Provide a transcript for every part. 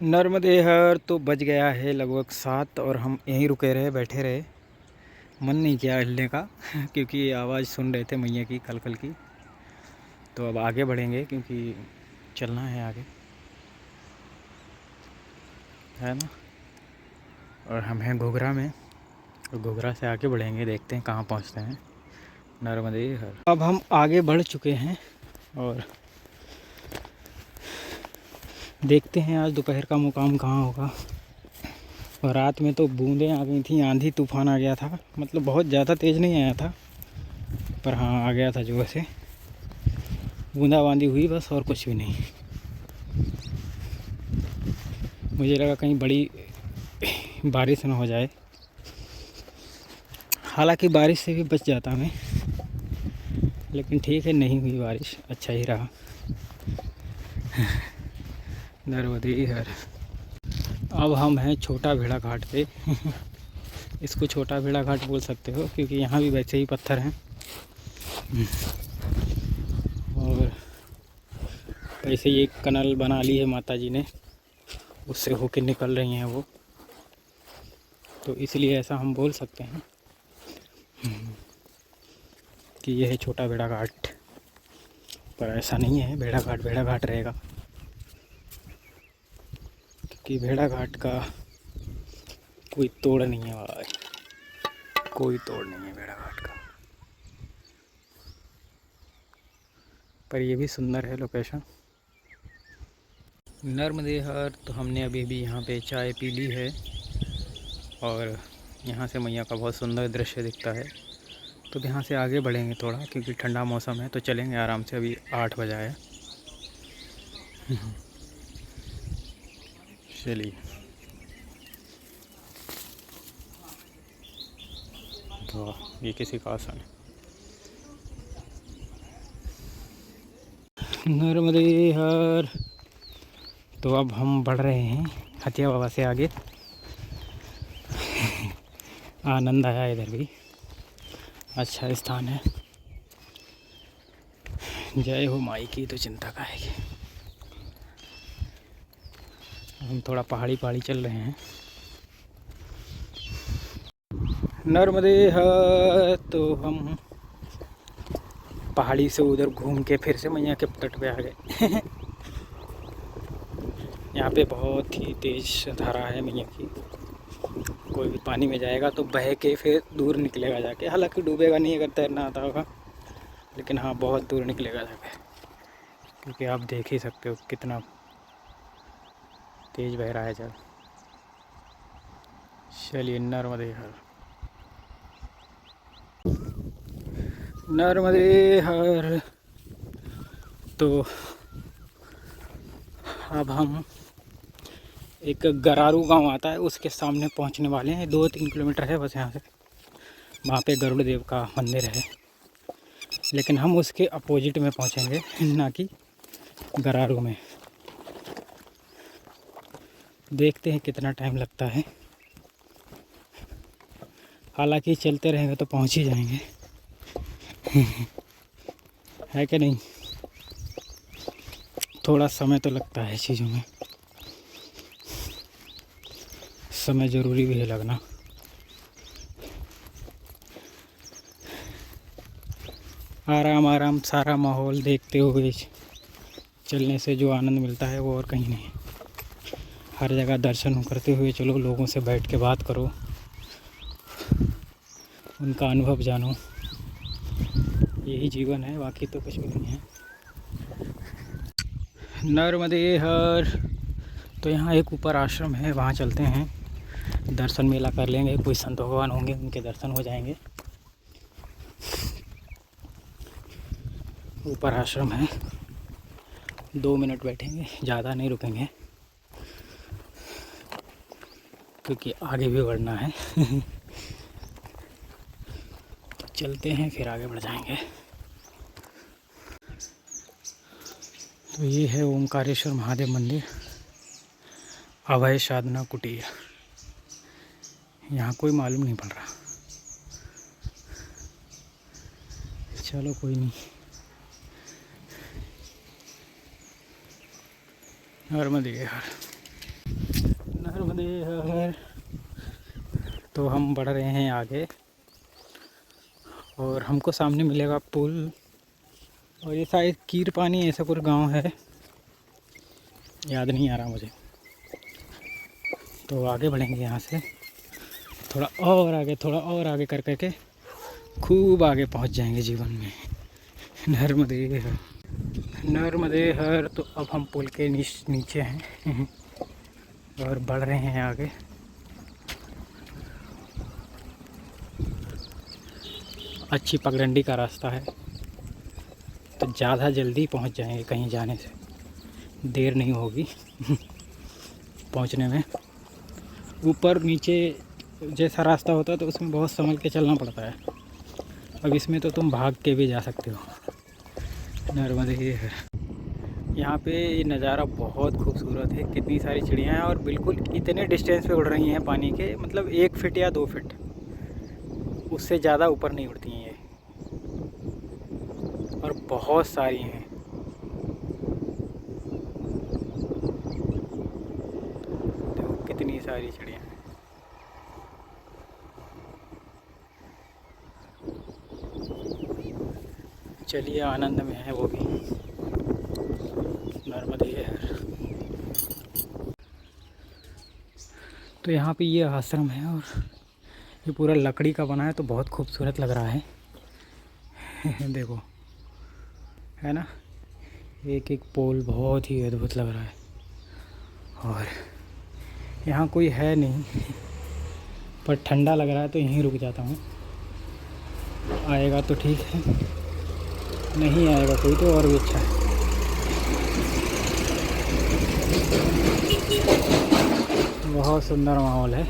नर्मदे हर तो बज गया है लगभग 7 और हम यहीं रुके रहे, बैठे रहे। मन नहीं किया हिलने का क्योंकि आवाज़ सुन रहे थे मैया की कल कल की। तो अब आगे बढ़ेंगे क्योंकि चलना है आगे, है ना। और हम हैं घोघरा में और घोघरा से आगे बढ़ेंगे, देखते हैं कहाँ पहुँचते हैं। नर्मदे हर अब हम आगे बढ़ चुके हैं और देखते हैं आज दोपहर का मुकाम कहाँ होगा। और रात में तो बूंदें आ गई थी, आंधी तूफान आ गया था, मतलब बहुत ज़्यादा तेज़ नहीं आया था पर हाँ आ गया था जो से बूंदाबांदी हुई बस, और कुछ भी नहीं। मुझे लगा कहीं बड़ी बारिश ना हो जाए, हालांकि बारिश से भी बच जाता मैं, लेकिन ठीक है नहीं हुई बारिश, अच्छा ही रहा। नर्मदे हर। अब हम हैं छोटा भेड़ा घाट पे इसको छोटा भेड़ा घाट बोल सकते हो क्योंकि यहाँ भी वैसे ही पत्थर हैं और वैसे ही एक कनल बना ली है माता जी ने, उससे होके निकल रही हैं वो, तो इसलिए ऐसा हम बोल सकते हैं कि यह है छोटा भेड़ा घाट। पर ऐसा नहीं है, भेड़ा घाट रहेगा क्योंकि भेड़ा घाट का कोई तोड़ नहीं है भाई, कोई तोड़ नहीं है भेड़ा घाट का। पर ये भी सुंदर है लोकेशन। नर्मदे हर तो हमने अभी भी यहाँ पे चाय पी ली है और यहाँ से मैया का बहुत सुंदर दृश्य दिखता है। तो यहाँ से आगे बढ़ेंगे थोड़ा क्योंकि ठंडा मौसम है, तो चलेंगे आराम से। अभी 8 बजा है। चलिए तो ये किसी का आसन है। नर्मदे हर। तो अब हम बढ़ रहे हैं हथिया बाबा से आगे। आनंद आया इधर भी, अच्छा स्थान है। जय हो माई की तो चिंता का है। हम थोड़ा पहाड़ी चल रहे हैं। नर्मदे हर। तो हम पहाड़ी से उधर घूम के फिर से मैया के तट पे आ गए। यहाँ पे बहुत ही तेज धारा है मैया की, कोई भी पानी में जाएगा तो बह के फिर दूर निकलेगा जाके। हालांकि डूबेगा नहीं अगर तैरना आता होगा, लेकिन हाँ बहुत दूर निकलेगा जाके, क्योंकि आप देख ही सकते हो कितना तेज बह रहा है जल। चलिए नर्मदे हर। नर्मदे हर। तो अब हम एक गरारू गांव आता है उसके सामने पहुंचने वाले हैं। 2-3 किलोमीटर है बस यहाँ से। वहाँ पे गरुड़ देव का मंदिर है, लेकिन हम उसके अपोजिट में पहुंचेंगे, ना कि गरारू में। देखते हैं कितना टाइम लगता है, हालांकि चलते रहेंगे तो पहुंच ही जाएंगे। है कि नहीं। थोड़ा समय तो लगता है चीज़ों में, समय ज़रूरी भी है लगना। आराम आराम सारा माहौल देखते हुए चलने से जो आनंद मिलता है वो और कहीं नहीं। हर जगह दर्शन करते हुए चलो, लोगों से बैठ के बात करो, उनका अनुभव जानो, यही जीवन है, बाकी तो कुछ भी नहीं है। नर्मदे हर। तो यहाँ एक ऊपर आश्रम है, वहाँ चलते हैं, दर्शन मेला कर लेंगे। कोई संत भगवान होंगे, उनके दर्शन हो जाएंगे। ऊपर आश्रम है, 2 मिनट बैठेंगे, ज़्यादा नहीं रुकेंगे क्योंकि आगे भी बढ़ना है। तो चलते हैं फिर आगे बढ़ जाएंगे। तो ये है ओमकारेश्वर महादेव मंदिर, अभय साधना कुटीर। यहाँ कोई मालूम नहीं पड़ रहा, चलो कोई नहीं। नर्मदे हर। हर। तो हम बढ़ रहे हैं आगे और हमको सामने मिलेगा पुल। और ये शायद कीर पानी ऐसा कोई गांव है, याद नहीं आ रहा मुझे। तो आगे बढ़ेंगे यहाँ से, थोड़ा और आगे, थोड़ा और आगे कर करके खूब आगे पहुँच जाएंगे जीवन में। नर्मदे हर, नर्मदे हर। तो अब हम पुल के नीचे हैं और बढ़ रहे हैं आगे। अच्छी पगडंडी का रास्ता है तो ज़्यादा जल्दी पहुंच जाएंगे, कहीं जाने से देर नहीं होगी पहुंचने में। ऊपर नीचे जैसा रास्ता होता है तो उसमें बहुत संभल के चलना पड़ता है। अब इसमें तो तुम भाग के भी जा सकते हो। नर्मदे है यहाँ पे। ये नज़ारा बहुत खूबसूरत है, कितनी सारी चिड़ियाँ हैं और बिल्कुल इतने डिस्टेंस पे उड़ रही हैं पानी के, मतलब 1 फीट या 2 फीट, उससे ज़्यादा ऊपर नहीं उड़ती हैं ये। और बहुत सारी हैं। देखो कितनी सारी चिड़ियाँ हैं। चलिए आनंद में है वो भी। नर्मदे हर। तो यहाँ पे ये आश्रम है और ये पूरा लकड़ी का बना है तो बहुत खूबसूरत लग रहा है देखो, है ना। एक एक पोल बहुत ही अद्भुत लग रहा है। और यहाँ कोई है नहीं पर ठंडा लग रहा है तो यहीं रुक जाता हूँ। आएगा तो ठीक है, नहीं आएगा कोई तो और भी अच्छा है। बहुत सुंदर माहौल है।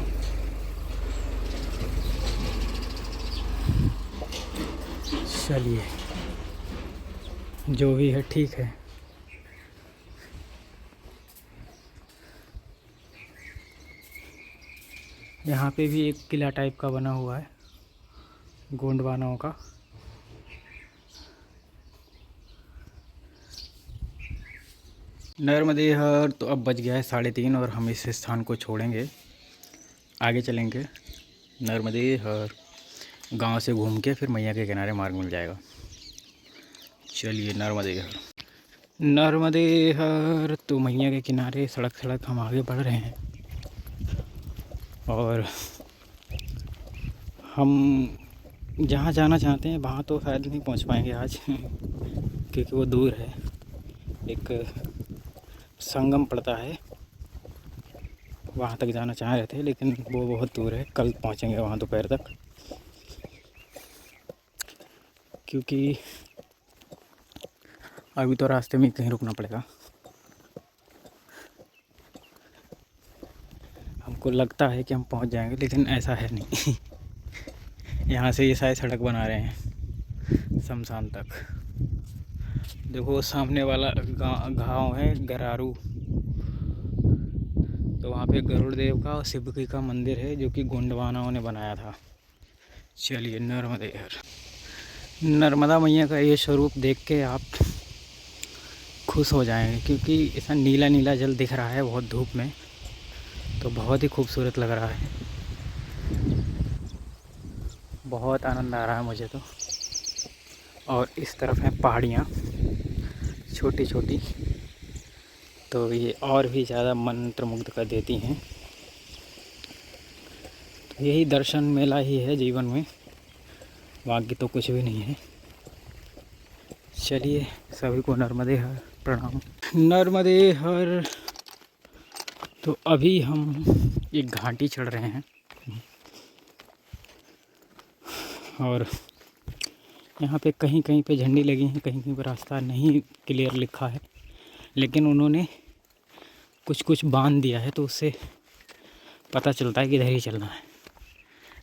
चलिए जो भी है ठीक है। यहाँ पे भी एक किला टाइप का बना हुआ है गोंडवानाओं का। नर्मदे हर। तो अब बज गया है 3:30 और हम इस स्थान को छोड़ेंगे, आगे चलेंगे। नर्मदे हर गांव से घूम के फिर मैया के किनारे मार्ग मिल जाएगा। चलिए नर्मदे हर। नर्मदे हर। तो मैया के किनारे सड़क सड़क हम आगे बढ़ रहे हैं और हम जहाँ जाना चाहते हैं वहाँ तो शायद नहीं पहुँच पाएंगे आज क्योंकि वो दूर है। एक संगम पड़ता है, वहाँ तक जाना चाह रहे थे लेकिन वो बहुत दूर है। कल पहुँचेंगे वहाँ दोपहर तक, क्योंकि अभी तो रास्ते में कहीं रुकना पड़ेगा। हमको लगता है कि हम पहुँच जाएंगे लेकिन ऐसा है नहीं यहाँ से ये शायद सड़क बना रहे हैं शमशान तक। देखो सामने वाला गाँव है गरारू। तो वहाँ पे गरुड़ देव का और शिवजी का मंदिर है जो कि गोंडवानाओं ने बनाया था। चलिए नर्मदे हर। नर्मदा मैया का ये स्वरूप देख के आप खुश हो जाएंगे, क्योंकि ऐसा नीला नीला जल दिख रहा है बहुत धूप में, तो बहुत ही खूबसूरत लग रहा है। बहुत आनंद आ रहा है मुझे तो। और इस तरफ है पहाड़ियाँ छोटी छोटी, तो ये और भी ज़्यादा मंत्रमुग्ध कर देती हैं। तो यही दर्शन मेला ही है जीवन में, बाकी तो कुछ भी नहीं है। चलिए सभी को नर्मदे हर प्रणाम। नर्मदे हर। तो अभी हम एक घाटी चढ़ रहे हैं और यहाँ पे कहीं कहीं पे झंडी लगी हैं, कहीं कहीं पे रास्ता नहीं क्लियर लिखा है, लेकिन उन्होंने कुछ कुछ बांध दिया है तो उससे पता चलता है कि इधर ही चलना है।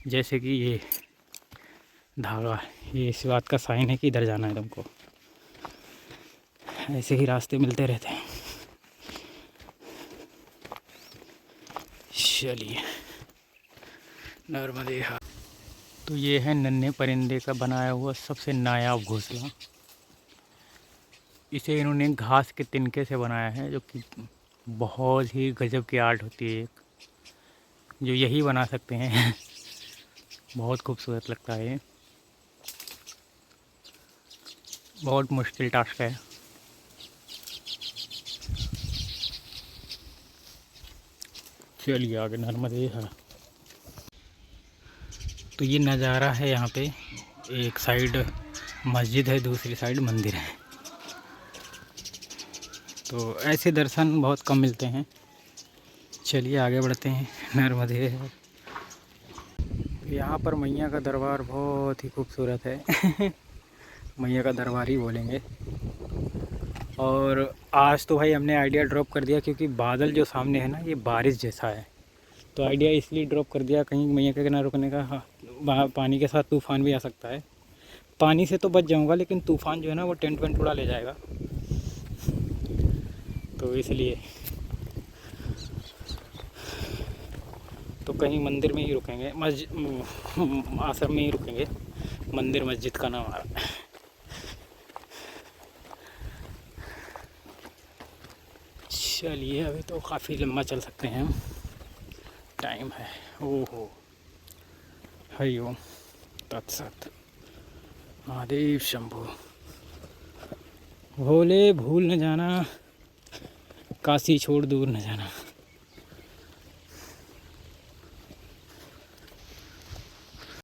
जैसे कि ये धागा, ये इस बात का साइन है कि इधर जाना है तुमको। ऐसे ही रास्ते मिलते रहते हैं। चलिए नर्मदे हर। तो ये है नन्हे परिंदे का बनाया हुआ सबसे नायाब घोंसला। इसे इन्होंने घास के तिनके से बनाया है, जो कि बहुत ही गजब की आर्ट होती है एक। जो यही बना सकते हैं। बहुत खूबसूरत लगता है ये, बहुत मुश्किल टास्क है। चलिए आगे नर्मदे है। तो ये नज़ारा है यहाँ पे, एक साइड मस्जिद है, दूसरी साइड मंदिर है। तो ऐसे दर्शन बहुत कम मिलते हैं। चलिए आगे बढ़ते हैं। नर्मदे है। यहाँ पर मैया का दरबार बहुत ही खूबसूरत है। मैया का दरबार ही बोलेंगे। और आज तो भाई हमने आइडिया ड्रॉप कर दिया क्योंकि बादल जो सामने है ना, ये बारिश जैसा है। तो आइडिया इसलिए ड्रॉप कर दिया, कहीं मैया के किनारे रुकने का। हाँ, पानी के साथ तूफ़ान भी आ सकता है। पानी से तो बच जाऊंगा, लेकिन तूफ़ान जो है ना वो टेंट वेंट उड़ा ले जाएगा, तो इसलिए तो कहीं मंदिर में ही रुकेंगे, आश्रम में ही रुकेंगे। मंदिर मस्जिद का नाम आ रहा है। चलिए अभी तो काफ़ी लंबा चल सकते हैं हम, टाइम है। ओहो, हरि ओम तत्सत। महादेव शंभु। भोले भूल न जाना, काशी छोड़ दूर न जाना।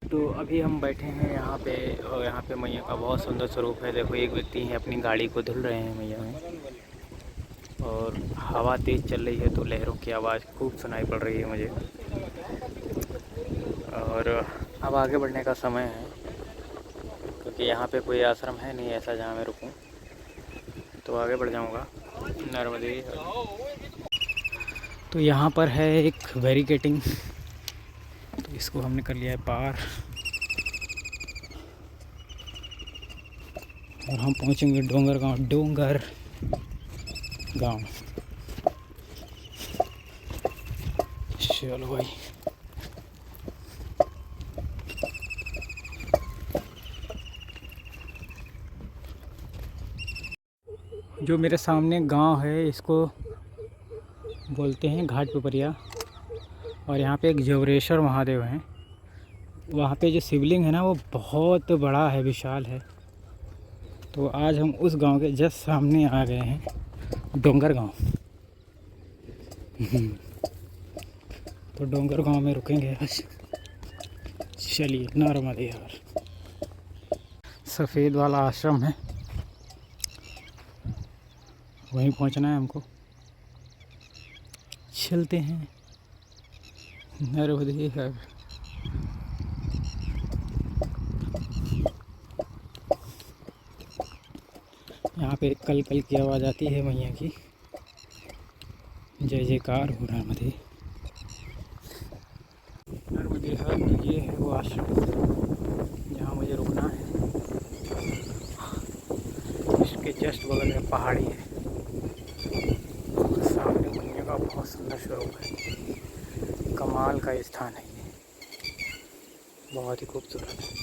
तो अभी हम बैठे हैं यहाँ पे, और यहाँ पे मैया का बहुत सुंदर स्वरूप है। देखो, एक व्यक्ति है अपनी गाड़ी को धुल रहे हैं मैया में, और हवा तेज़ चल रही है तो लहरों की आवाज़ खूब सुनाई पड़ रही है मुझे। और अब आगे बढ़ने का समय है, क्योंकि यहाँ पे कोई आश्रम है नहीं ऐसा जहाँ मैं रुकूँ, तो आगे बढ़ जाऊँगा। नर्मदे। तो यहाँ पर है एक बैरिकेटिंग, तो इसको हमने कर लिया है पार, और हम पहुँचेंगे डोंगर गांव। चलो भाई। जो मेरे सामने गांव है इसको बोलते हैं घाट पिपरिया, और यहाँ पे एक जवरेश्वर महादेव हैं। वहाँ पे जो शिवलिंग है ना वो बहुत बड़ा है, विशाल है। तो आज हम उस गांव के जस्ट सामने आ गए हैं, डोंगर गांव। तो डोंगर गांव में रुकेंगे आज। चलिए नर्मदे यार। सफ़ेद वाला आश्रम है, वहीं पहुंचना है हमको। चलते हैं नर्मदे यार। यहाँ पे कल कल की आवाज़ आती है मैया की, जय जयकार हो नर्मदे। नर्मदे हर, ये है वो आश्रम जहाँ मुझे रुकना है। इसके जस्ट बगल में पहाड़ी है, सामने मैया का बहुत सुंदर स्वरूप है। कमाल का स्थान है ये, बहुत ही खूबसूरत है।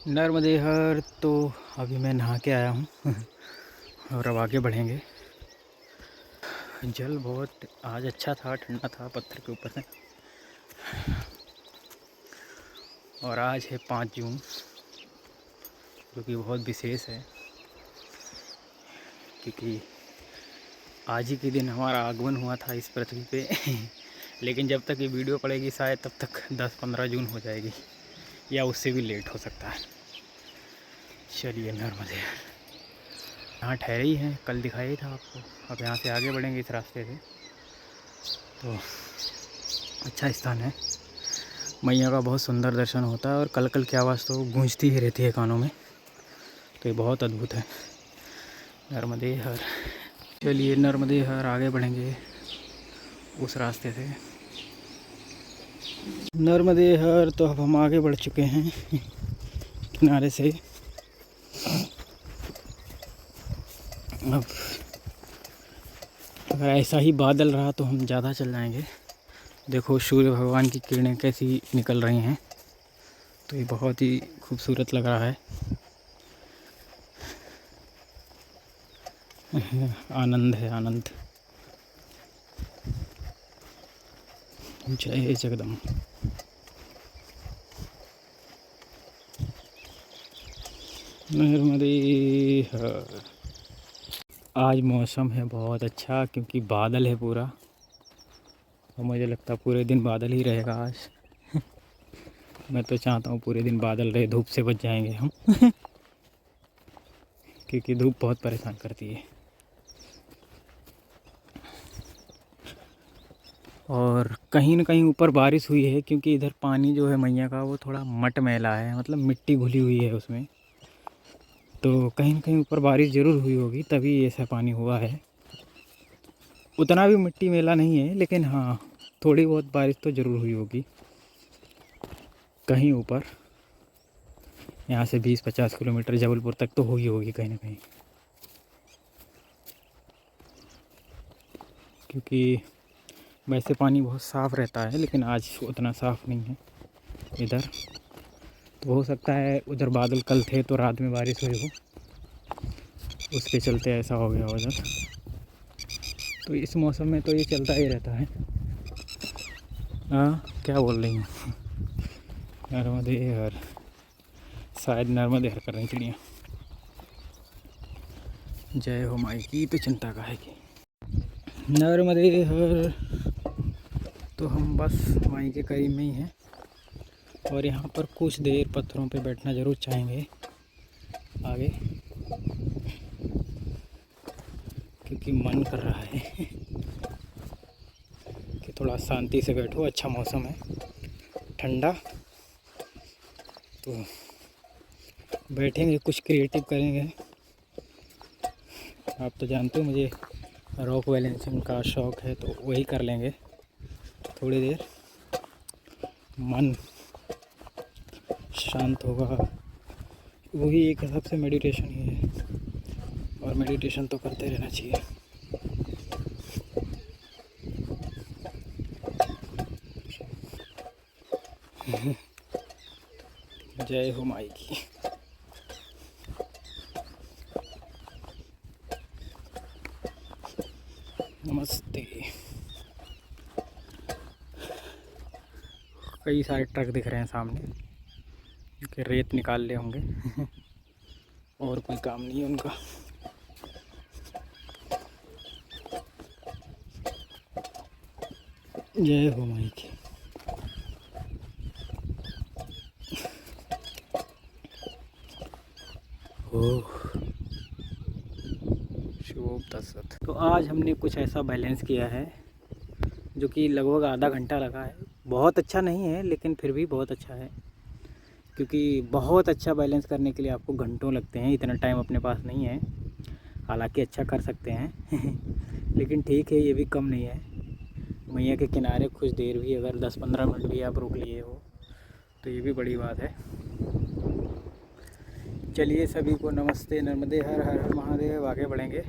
नर्मदे हर। तो अभी मैं नहा के आया हूँ और अब आगे बढ़ेंगे। जल बहुत आज अच्छा था, ठंडा था पत्थर के ऊपर से। और आज है 5 जून, जो कि बहुत विशेष है, क्योंकि आज ही के दिन हमारा आगमन हुआ था इस पृथ्वी पे। लेकिन जब तक ये वीडियो पड़ेगी शायद तब तक 10-15 जून हो जाएगी, या उससे भी लेट हो सकता है। चलिए नर्मदे। यहाँ ठहरे ही हैं, कल दिखाया ही था आपको। अब यहाँ से आगे बढ़ेंगे इस रास्ते से, तो अच्छा स्थान है। मैया का बहुत सुंदर दर्शन होता है, और कल कल की आवाज़ तो गूंजती ही रहती है कानों में, तो ये बहुत अद्भुत है। नर्मदे हर। चलिए नर्मदे हर आगे बढ़ेंगे उस रास्ते से। नर्मदे हर। तो अब हम आगे बढ़ चुके हैं किनारे से। अब अगर ऐसा ही बादल रहा तो हम ज़्यादा चल जाएंगे। देखो सूर्य भगवान की किरणें कैसी निकल रही हैं, तो ये बहुत ही खूबसूरत लग रहा है। आनंद है आनंद। जय जगदम्ब। नर्मदे हर। आज मौसम है बहुत अच्छा क्योंकि बादल है पूरा, और मुझे लगता है पूरे दिन बादल ही रहेगा आज। मैं तो चाहता हूँ पूरे दिन बादल रहे, धूप से बच जाएंगे हम। क्योंकि धूप बहुत परेशान करती है। और कहीं न कहीं ऊपर बारिश हुई है क्योंकि इधर पानी जो है मैया का वो थोड़ा मट मैला है, मतलब मिट्टी घुली हुई है उसमें। तो कहीं न कहीं ऊपर बारिश ज़रूर हुई होगी तभी ऐसा पानी हुआ है। उतना भी मिट्टी मैला नहीं है, लेकिन हाँ थोड़ी बहुत बारिश तो ज़रूर हुई होगी कहीं ऊपर। यहाँ से 20-50 किलोमीटर जबलपुर तक तो हुई होगी कहीं ना कहीं, क्योंकि वैसे पानी बहुत साफ़ रहता है लेकिन आज उतना साफ़ नहीं है इधर। तो हो सकता है उधर बादल कल थे तो रात में बारिश हुई हो, उसके चलते ऐसा हो गया उधर। तो इस मौसम में तो ये चलता ही रहता है। हाँ क्या बोल रही हूँ? नर्मदे हर, शायद नर्मदे हर कर रही चिड़ियाँ। जय हो माई की तो चिंता का है कि नर्मदे हर। तो हम बस माई के करीब में ही हैं और यहाँ पर कुछ देर पत्थरों पे बैठना ज़रूर चाहेंगे आगे, क्योंकि मन कर रहा है कि थोड़ा शांति से बैठो। अच्छा मौसम है, ठंडा, तो बैठेंगे कुछ क्रिएटिव करेंगे। आप तो जानते हो मुझे रॉक बैलेंसिंग का शौक़ है, तो वही कर लेंगे थोड़ी देर। मन शांत होगा, वही एक हिसाब से मेडिटेशन ही है, और मेडिटेशन तो करते रहना चाहिए। जय हो माई की। नमस्ते। कई सारे ट्रक दिख रहे हैं सामने, क्योंकि रेत निकाल ले होंगे। और कोई काम नहीं है उनका। जय हो माई की। शुभ दशरथ। तो आज हमने कुछ ऐसा बैलेंस किया है जो कि लगभग आधा घंटा लगा है। बहुत अच्छा नहीं है लेकिन फिर भी बहुत अच्छा है, क्योंकि बहुत अच्छा बैलेंस करने के लिए आपको घंटों लगते हैं, इतना टाइम अपने पास नहीं है। हालांकि अच्छा कर सकते हैं लेकिन ठीक है, ये भी कम नहीं है। मैया के किनारे कुछ देर भी अगर 10-15 मिनट भी आप रुक लिए हो तो ये भी बड़ी बात है। चलिए सभी को नमस्ते, नर्मदे हर, हर हर महादेव। आगे बढ़ेंगे।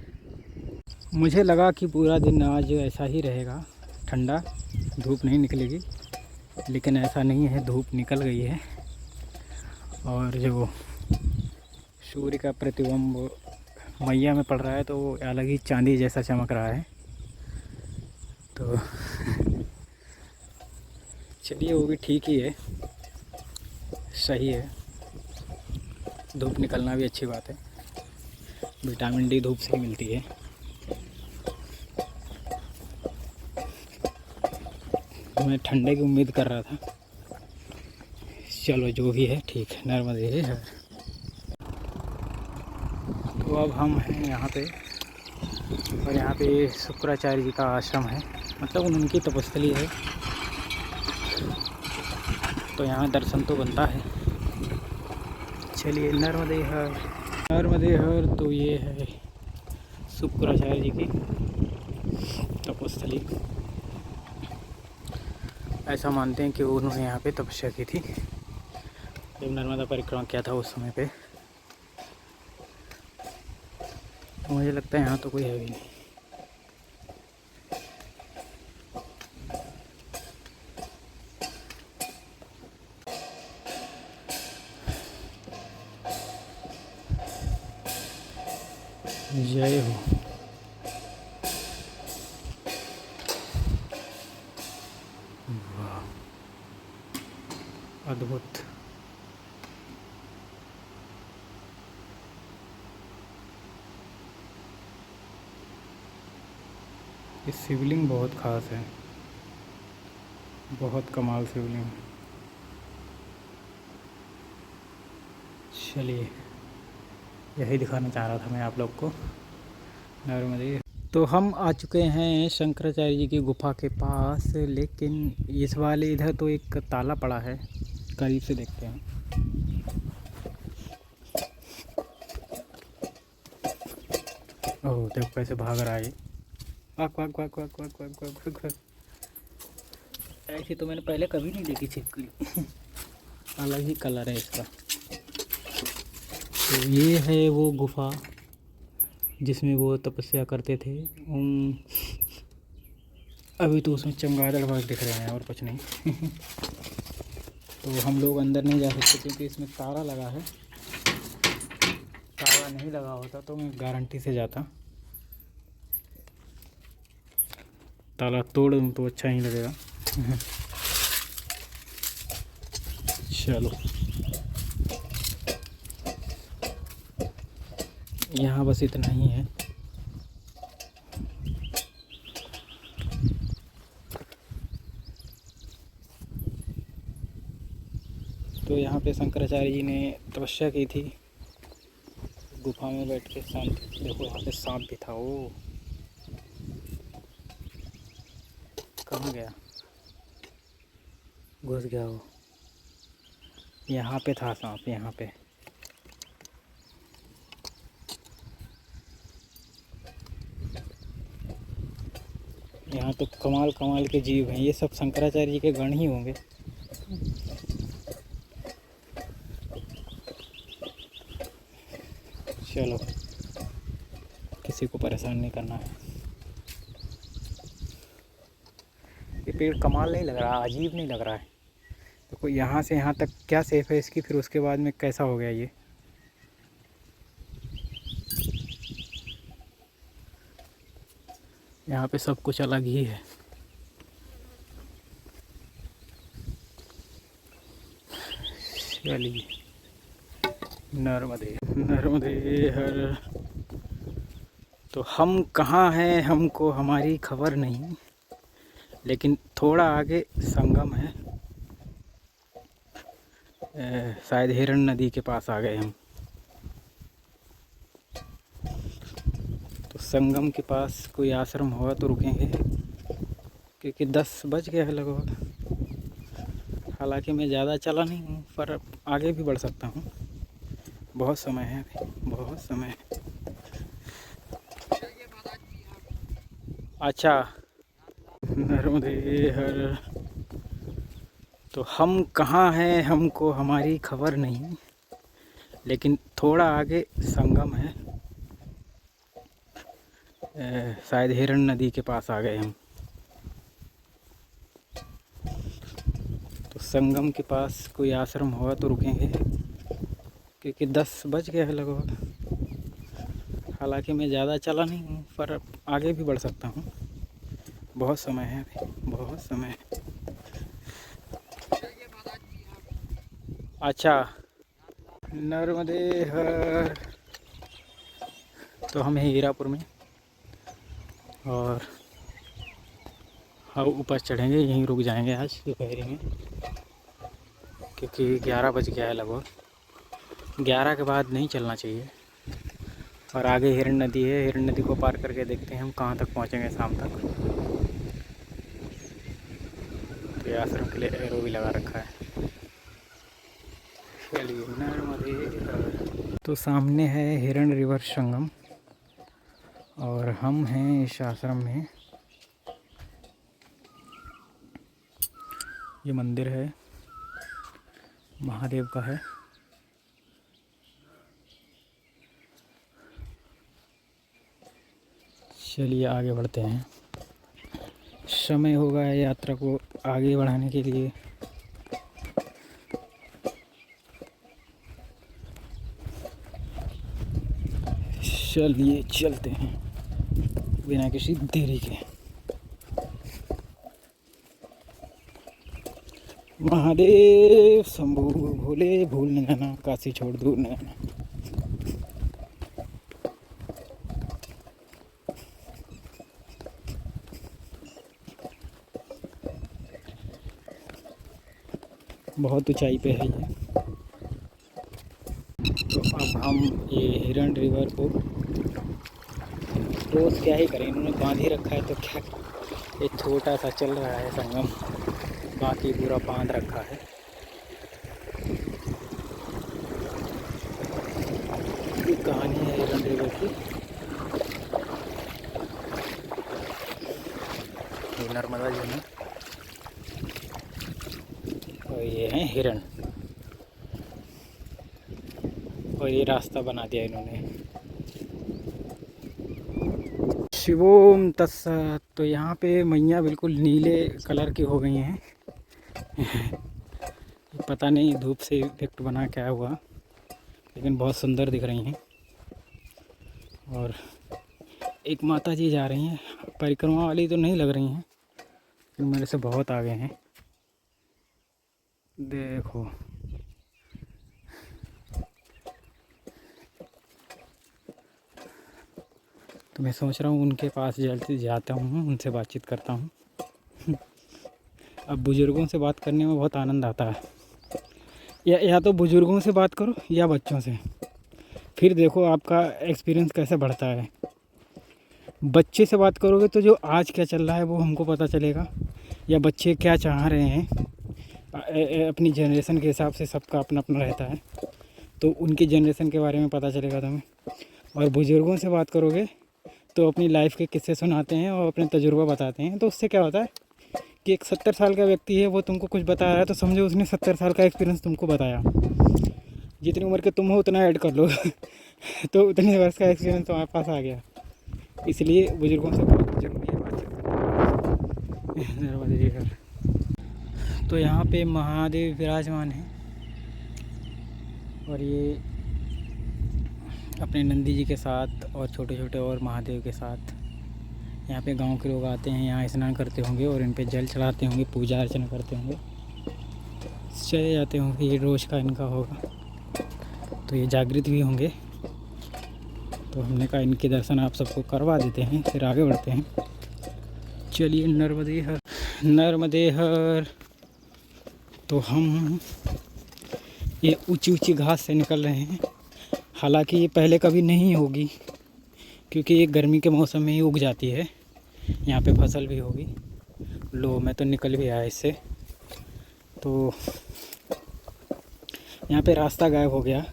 मुझे लगा कि पूरा दिन आज ऐसा ही रहेगा, ठंडा, धूप नहीं निकलेगी, लेकिन ऐसा नहीं है, धूप निकल गई है। और जो सूर्य का प्रतिबिंब मैया में पड़ रहा है तो वो अलग ही चांदी जैसा चमक रहा है। तो चलिए वो भी ठीक ही है, सही है। धूप निकलना भी अच्छी बात है, विटामिन डी धूप से ही मिलती है। मैं ठंडे की उम्मीद कर रहा था, चलो जो भी है ठीक है, नर्मदे है। तो अब हम हैं यहाँ पे, और यहाँ पे शुक्राचार्य जी का आश्रम है, मतलब उनकी तपस्थली है, तो यहाँ दर्शन तो बनता है। चलिए नर्मदे हर, नर्मदे हर। तो ये है शुक्राचार्य जी की तपस्थली। ऐसा मानते हैं कि उन्होंने यहाँ पे तपस्या की थी जब नर्मदा परिक्रमा किया था उस समय पे। तो मुझे लगता है यहाँ तो कोई है भी नहीं। जय हो। अद्भुत। ये शिवलिंग बहुत ख़ास है, बहुत कमाल शिवलिंग। चलिए, यही दिखाना चाह रहा था मैं आप लोग को नर्मदे। तो हम आ चुके हैं शंकराचार्य जी की गुफा के पास, लेकिन इस वाले इधर तो एक ताला पड़ा है, करीब से देखते हैं। ओह देखो कैसे भाग रहा है ये, वाक वाक वाक वाक वाक वाक वाक वाक। ऐसी तो मैंने पहले कभी नहीं देखी छिपकली। अलग ही कलर है इसका। तो ये है वो गुफा जिसमें वो तपस्या करते थे। अभी तो उसमें चमगादड़ बस दिख रहे हैं और कुछ नहीं। तो हम लोग अंदर नहीं जा सकते क्योंकि इसमें ताला लगा है। ताला नहीं लगा होता तो मैं गारंटी से जाता। ताला तोड़ दूँ तो अच्छा ही लगेगा। चलो, यहाँ बस इतना ही है। तो यहाँ पे शंकराचार्य जी ने तपस्या की थी गुफा में बैठ के शांति। देखो यहाँ पे सांप भी था। वो कहाँ गया, घुस गया वो। यहाँ पे था सांप, यहाँ पे। यहाँ तो कमाल कमाल के जीव हैं। ये सब शंकराचार्य जी के गण ही होंगे। चलो, किसी को परेशान नहीं करना है। ये पेड़ कमाल नहीं लग रहा, अजीब नहीं लग रहा है। देखो यहाँ से यहाँ तक क्या सेफ है इसकी, फिर उसके बाद में कैसा हो गया ये। यहाँ पे सब कुछ अलग ही है। चलिए, नर्मदे नर्मदे हर। तो हम कहाँ हैं हमको हमारी खबर नहीं, लेकिन थोड़ा आगे संगम है। शायद हिरण नदी के पास आ गए हम। तो संगम के पास कोई आश्रम होगा तो रुकेंगे, क्योंकि 10 बज गया है लगभग। हालांकि मैं ज़्यादा चला नहीं हूँ, पर आगे भी बढ़ सकता हूँ। बहुत समय है अभी, बहुत समय है। अच्छा, नर्मदे हर। तो हम कहाँ हैं हमको हमारी खबर नहीं, लेकिन थोड़ा आगे संगम है। शायद हिरण नदी के पास आ गए हम। तो संगम के पास कोई आश्रम होगा तो रुकेंगे, क्योंकि 10 बज गया है लगभग। हालांकि मैं ज़्यादा चला नहीं हूँ, पर आगे भी बढ़ सकता हूँ। बहुत समय है अभी, बहुत समय है। अच्छा, नर्मदे हर। तो हम हैं हीरापुर में, और हम ऊपर चढ़ेंगे, यहीं रुक जाएंगे आज दोपहर में, क्योंकि 11 बज गया है लगभग। 11 के बाद नहीं चलना चाहिए। और आगे हिरण नदी है, हिरण नदी को पार करके देखते हैं हम कहाँ तक पहुँचेंगे शाम तक। तो ये आश्रम के लिए एरो भी लगा रखा है। चलिए, नर्मदे। तो सामने है हिरण रिवर संगम, और हम हैं इस आश्रम में। ये मंदिर है, महादेव का है। चलिए आगे बढ़ते हैं। समय होगा यात्रा को आगे बढ़ाने के लिए। चलिए चलते हैं बिना किसी देरी के। महादेव शंभू भोले, भूल न जाना, काशी छोड़ दूर न जाना। बहुत ऊंचाई पे है ये। तो अब हम ये हिरन रिवर को रोज़ क्या ही करें, इन्होंने बांध ही रखा है तो क्या, ये छोटा सा चल रहा है संगम, बाकी पूरा बांध रखा है। ये कहानी है हिरन रिवर की। ये नर्मदा जी में, और ये हैं हिरन, और ये रास्ता बना दिया इन्होंने। शिवोम तत्सत। तो यहाँ पे मैया बिल्कुल नीले कलर की हो गई हैं। पता नहीं धूप से इफेक्ट बना क्या हुआ, लेकिन बहुत सुंदर दिख रही हैं। और एक माता जी जा रही हैं, परिक्रमा वाली तो नहीं लग रही हैं, लेकिन मेरे से बहुत आगे हैं। देखो तो मैं सोच रहा हूँ उनके पास जल्दी जाता हूँ, उनसे बातचीत करता हूँ। अब बुज़ुर्गों से बात करने में बहुत आनंद आता है। या तो बुज़ुर्गों से बात करो या बच्चों से, फिर देखो आपका एक्सपीरियंस कैसे बढ़ता है। बच्चे से बात करोगे तो जो आज क्या चल रहा है वो हमको पता चलेगा, या बच्चे क्या चाह रहे हैं। अपनी जनरेशन के हिसाब से सबका अपना अपना रहता है, तो उनकी जनरेशन के बारे में पता चलेगा तुम्हें। और बुज़ुर्गों से बात करोगे तो अपनी लाइफ के किस्से सुनाते हैं और अपने तजुर्बा बताते हैं। तो उससे क्या होता है कि एक 70 साल का व्यक्ति है, वो तुमको कुछ बता रहा है, तो समझो उसने 70 साल का एक्सपीरियंस तुमको बताया। जितनी उम्र के तुम हो उतना ऐड कर लो। तो उतने वर्ष का एक्सपीरियंस तुम्हारे पास आ गया। इसलिए बुज़ुर्गों से बहुत ज़रूरी है बातचीत करना। तो यहाँ पे महादेव विराजमान हैं, और ये अपने नंदी जी के साथ और छोटे छोटे और महादेव के साथ यहाँ पे गांव के लोग आते हैं, यहाँ स्नान करते होंगे और इन पे जल चढ़ाते होंगे, पूजा अर्चना करते होंगे, चले जाते होंगे। ये रोज़ का इनका होगा, तो ये जागृत भी होंगे। तो हमने कहा इनके दर्शन आप सबको करवा देते हैं, फिर आगे बढ़ते हैं। चलिए नर्मदेहर। तो हम ये ऊंची ऊंची घास से निकल रहे हैं। हालांकि ये पहले कभी नहीं होगी, क्योंकि ये गर्मी के मौसम में ही उग जाती है। यहाँ पे फसल भी होगी। लो मैं तो निकल भी आया इससे। तो यहाँ पे रास्ता गायब हो गया,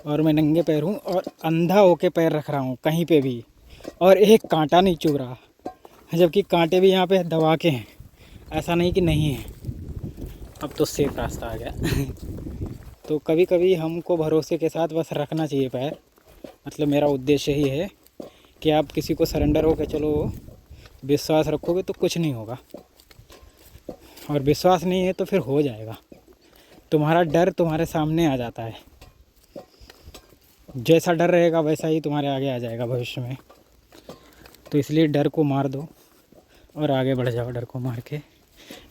और मैं नंगे पैर हूँ और अंधा होके पैर रख रहा हूँ कहीं पे भी, और एक कांटा नहीं चुभ रहा, जबकि कांटे भी यहाँ पे दबा के हैं, ऐसा नहीं कि नहीं है। अब तो सेफ रास्ता आ गया। तो कभी कभी हमको भरोसे के साथ बस रखना चाहिए पैर। मतलब मेरा उद्देश्य ही है कि आप किसी को सरेंडर होकर चलो, विश्वास रखोगे तो कुछ नहीं होगा, और विश्वास नहीं है तो फिर हो जाएगा। तुम्हारा डर तुम्हारे सामने आ जाता है, जैसा डर रहेगा वैसा ही तुम्हारे आगे आ जाएगा भविष्य में। तो इसलिए डर को मार दो और आगे बढ़ जाओ डर को मार के।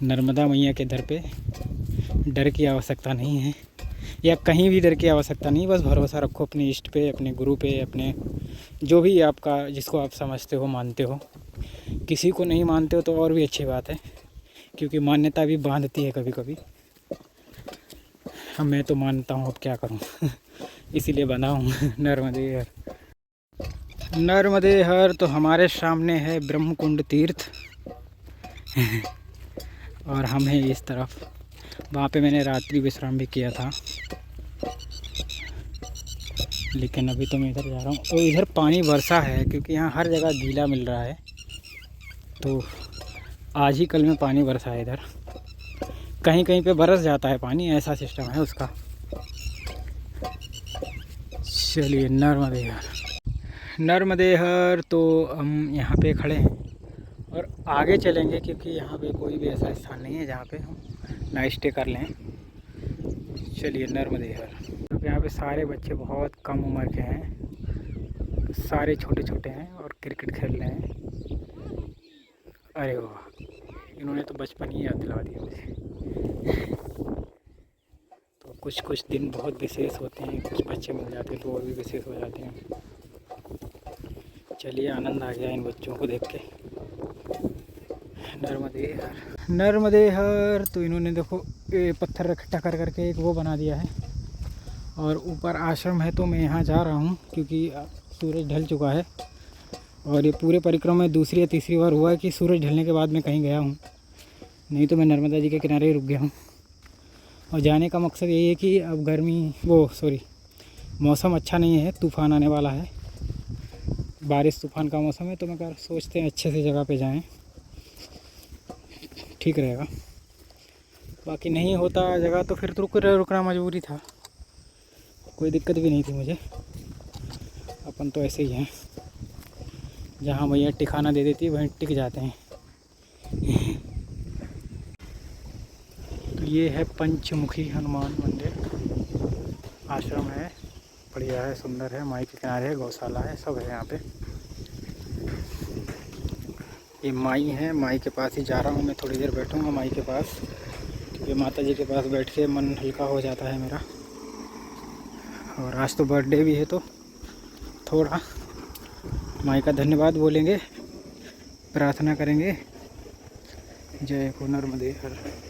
नर्मदा मैया के दर पे डर की आवश्यकता नहीं है, या कहीं भी डर की आवश्यकता नहीं। बस भरोसा रखो अपने इष्ट पे, अपने गुरु पे, अपने जो भी आपका, जिसको आप समझते हो, मानते हो। किसी को नहीं मानते हो तो और भी अच्छी बात है, क्योंकि मान्यता भी बांधती है कभी कभी। मैं तो मानता हूँ, अब क्या करूँ। इसीलिए बना हूँ। नर्मदेहर। तो हमारे सामने है ब्रह्मकुंड तीर्थ। और हम हैं इस तरफ, वहाँ पे मैंने रात्रि विश्राम भी किया था, लेकिन अभी तो मैं इधर जा रहा हूँ। और इधर पानी वर्षा है, क्योंकि यहाँ हर जगह गीला मिल रहा है। तो आज ही कल में पानी बरसा है इधर, कहीं कहीं पे बरस जाता है पानी, ऐसा सिस्टम है उसका। चलिए नर्मदेहर। तो हम यहाँ पे खड़े हैं और आगे चलेंगे, क्योंकि यहाँ पे कोई भी ऐसा स्थान नहीं है जहाँ पे हम नाइट स्टे कर लें। चलिए नर्मदेहर। तो यहाँ पे सारे बच्चे बहुत कम उम्र के हैं, सारे छोटे छोटे हैं और क्रिकेट खेल रहे हैं। अरे वाह, इन्होंने तो बचपन ही याद दिला दिया मुझे। तो कुछ कुछ दिन बहुत विशेष होते हैं, कुछ बच्चे मिल जाते हैं तो वो भी विशेष हो जाते हैं। चलिए, आनंद आ गया इन बच्चों को देख के। नर्मदे हर, नर्मदे हर। तो इन्होंने देखो ये पत्थर इकट्ठा कर करके एक वो बना दिया है, और ऊपर आश्रम है। तो मैं यहाँ जा रहा हूँ क्योंकि सूरज ढल चुका है, और ये पूरे परिक्रमा में दूसरी या तीसरी बार हुआ है कि सूरज ढलने के बाद मैं कहीं गया हूँ, नहीं तो मैं नर्मदा जी के किनारे ही रुक गया हूँ। और जाने का मकसद यही है कि अब मौसम अच्छा नहीं है, तूफ़ान आने वाला है, बारिश तूफ़ान का मौसम है। तो मैं सोचते हैं अच्छे से जगह पे जाएं, ठीक रहेगा। बाकी नहीं होता जगह तो फिर तो रुकना मजबूरी था, कोई दिक्कत भी नहीं थी मुझे। अपन तो ऐसे ही हैं, जहाँ भैया टिकाना दे देती वहीं टिक जाते हैं। तो ये है पंचमुखी हनुमान मंदिर, आश्रम है, बढ़िया है, सुंदर है, माई के किनारे है, गौशाला है, सब है यहाँ पे। ये माई है, माई के पास ही जा रहा हूँ मैं, थोड़ी देर बैठूँगा माई के पास, क्योंकि माता जी के पास बैठ के मन हल्का हो जाता है मेरा। और आज तो बर्थडे भी है, तो थोड़ा माई का धन्यवाद बोलेंगे, प्रार्थना करेंगे। जय हो नर्मदे हर।